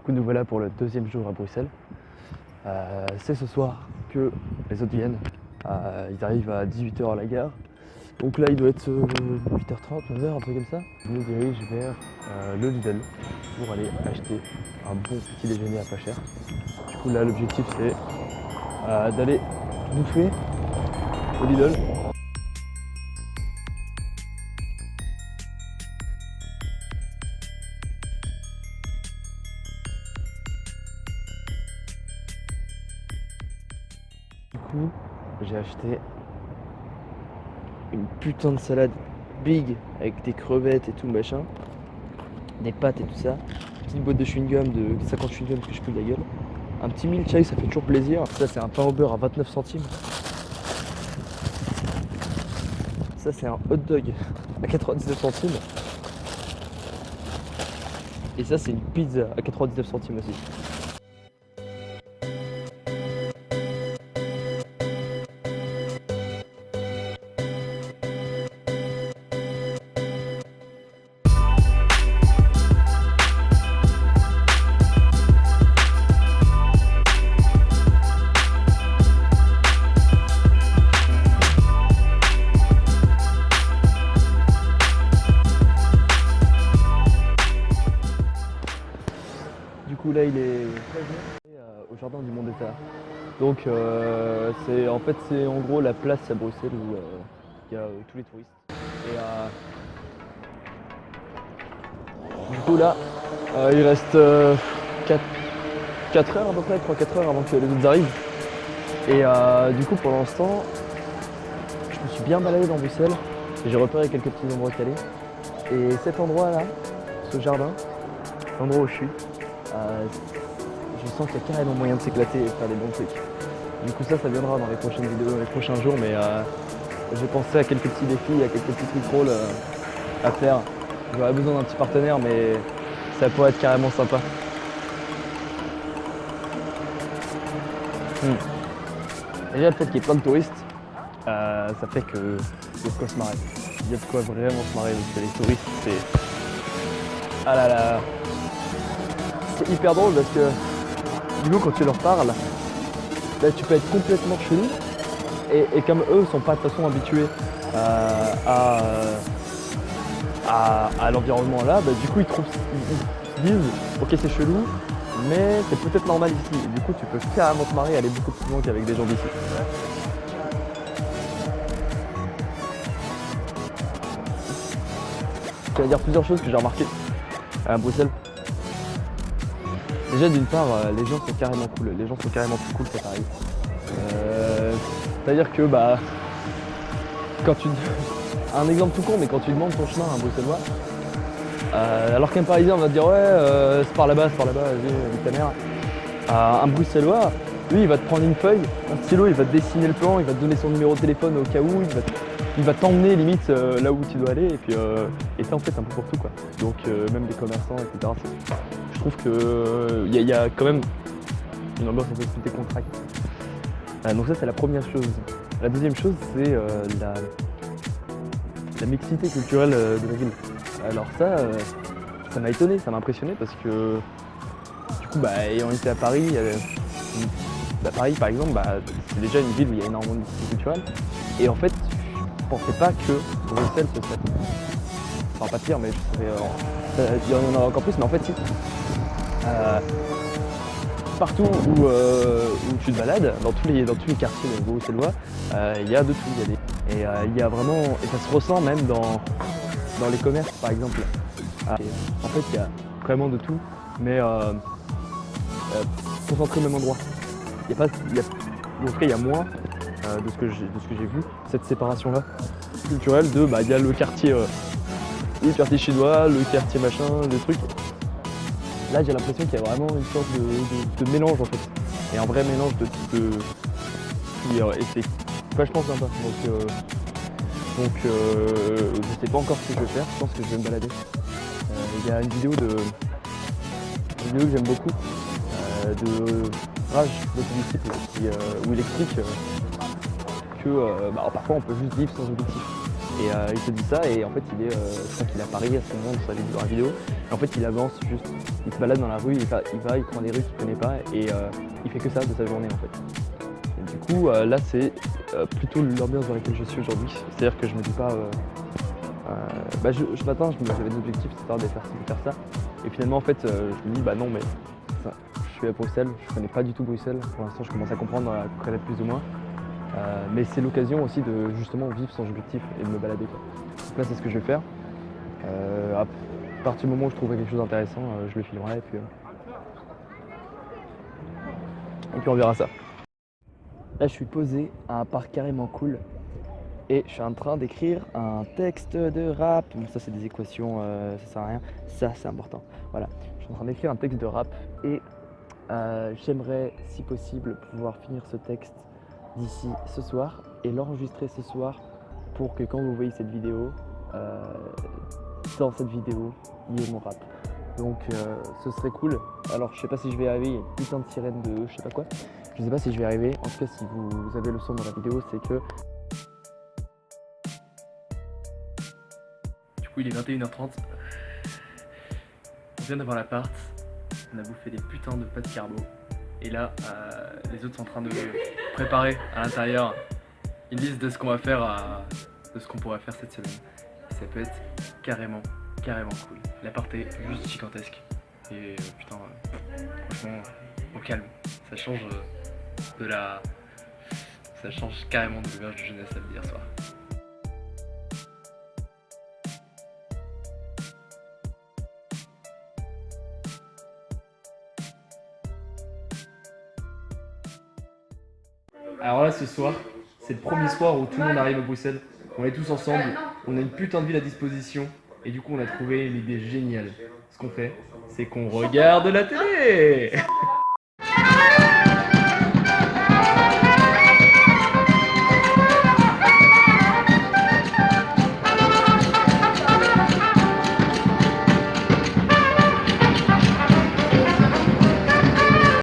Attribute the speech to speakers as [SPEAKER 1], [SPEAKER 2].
[SPEAKER 1] coup, nous voilà pour le deuxième jour à Bruxelles. C'est ce soir que les autres viennent. Ils arrivent à 18h à la gare. Donc là, il doit être 8h30, 9h, un truc comme ça. Je me dirige vers le Lidl pour aller acheter un bon petit déjeuner à pas cher. Du coup, là, l'objectif, c'est d'aller bouffer au Lidl. Du coup, j'ai acheté une putain de salade big avec des crevettes et tout machin, des pâtes et tout ça, une petite boîte de chewing-gum de 50 chewing-gum que je pue la gueule, un petit milkshake, ça fait toujours plaisir. Ça c'est un pain au beurre à 29 centimes. Ça c'est un hot dog à 99 centimes. Et ça c'est une pizza à 99 centimes aussi. Du coup là il est 13h au jardin du Mont d'État. Donc c'est en gros la place à Bruxelles où il y a tous les touristes. Et du coup là il reste 4 heures à peu près, 3-4 heures avant que les autres arrivent. Et du coup pour l'instant je me suis bien baladé dans Bruxelles et j'ai repéré quelques petits endroits calés. Et cet endroit là, ce jardin, l'endroit où je suis, je sens qu'il y a carrément moyen de s'éclater et de faire des bons trucs. Du coup ça viendra dans les prochaines vidéos, dans les prochains jours, mais j'ai pensé à quelques petits défis, à quelques petits trucs drôles à faire. J'aurais besoin d'un petit partenaire, mais ça pourrait être carrément sympa. Déjà le fait qu'il y ait plein de touristes, ça fait que il y a de quoi se marrer. Il y a de quoi vraiment se marrer parce que les touristes c'est... Ah là là. C'est hyper drôle parce que du coup quand tu leur parles, là, tu peux être complètement chelou et comme eux sont pas de toute façon habitués à l'environnement là, bah, du coup ils se disent ok c'est chelou mais c'est peut-être normal ici. Et du coup tu peux carrément te marrer et aller beaucoup plus loin qu'avec des gens d'ici. Je vais dire plusieurs choses que j'ai remarquées à Bruxelles. Déjà d'une part, les gens sont carrément cool, les gens sont carrément plus cool qu'à Paris. C'est-à-dire que bah, quand tu... Un exemple tout con, mais quand tu demandes ton chemin à un Bruxellois, alors qu'un Parisien va te dire ouais, c'est par là-bas, vas-y, avec ta mère. Un Bruxellois, lui il va te prendre une feuille, un stylo, il va te dessiner le plan, il va te donner son numéro de téléphone au cas où, il va t'emmener limite là où tu dois aller et puis et ça en fait un peu pour tout quoi. Donc même les commerçants, etc. Je trouve que y a quand même une ambiance un peu plus décontractée. Donc ça c'est la première chose. La deuxième chose c'est la mixité culturelle de la ville. Alors ça m'a étonné, ça m'a impressionné parce que du coup bah, ayant été à Paris, Paris par exemple, c'est déjà une ville où il y a énormément de mixité culturelle. Et en fait, je pensais pas que Bruxelles ce serait... Enfin pas pire mais il y en a encore plus, mais en fait si. Partout où tu te balades, dans tous les quartiers bruxellois, il y a de tout. Il y a vraiment, et ça se ressent même dans les commerces par exemple. En fait il y a vraiment de tout, mais concentré au même endroit. En tout cas il y a moins de ce que j'ai vu, cette séparation là culturelle de il y a le quartier chinois, le quartier machin, le truc. Là j'ai l'impression qu'il y a vraiment une sorte de mélange en fait. Et un vrai mélange et c'est vachement sympa. Donc je sais pas encore ce que je vais faire, je pense que je vais me balader. Il y a une vidéo que j'aime beaucoup de Raj, notre disciple, où il explique que parfois on peut juste vivre sans objectif. Et il te dit ça et en fait je crois qu'il est à Paris à ce moment dans la vidéo En fait, il avance juste, il se balade dans la rue, il prend des rues qu'il connaît pas et il fait que ça de sa journée en fait. Et du coup, là, c'est plutôt l'ambiance dans laquelle je suis aujourd'hui. C'est-à-dire que je me dis pas, ce matin, j'avais des objectifs, c'est-à-dire de faire ci, de faire ça. Et finalement, en fait, je me dis, bah non, mais ça, je suis à Bruxelles, je connais pas du tout Bruxelles. Pour l'instant, je commence à comprendre, à connaître plus ou moins. Mais c'est l'occasion aussi de justement vivre sans objectif et de me balader, quoi. Donc là, c'est ce que je vais faire. À partir du moment où je trouverai quelque chose d'intéressant, je le filmerai et puis on verra ça. Là, je suis posé à un parc carrément cool et je suis en train d'écrire un texte de rap. Bon, ça, c'est des équations, ça sert à rien. Ça, c'est important. Voilà, je suis en train d'écrire un texte de rap et j'aimerais, si possible, pouvoir finir ce texte d'ici ce soir et l'enregistrer ce soir pour que quand vous voyez cette vidéo, dans cette vidéo, il y ait mon rap. Donc ce serait cool. Alors je sais pas si je vais arriver, il y a une putain de sirène de je sais pas quoi. Je sais pas si je vais arriver. En tout cas, si vous avez le son dans la vidéo, c'est que... Du coup, il est 21h30. On vient d'avoir l'appart. On a bouffé des putains de pâtes carbo. Et là, les autres sont en train de préparer à l'intérieur une liste de ce qu'on va faire, de ce qu'on pourrait faire cette semaine. Ça peut être carrément cool. L'appart est juste gigantesque. Et putain, franchement, au calme. Ça change ça change carrément de l'auberge de jeunesse samedi hier soir. Alors là, ce soir, c'est le premier soir où tout le monde arrive à Bruxelles. On est tous ensemble, on a une putain de ville à disposition. Et du coup, on a trouvé une idée géniale. Ce qu'on fait, c'est qu'on regarde la télé.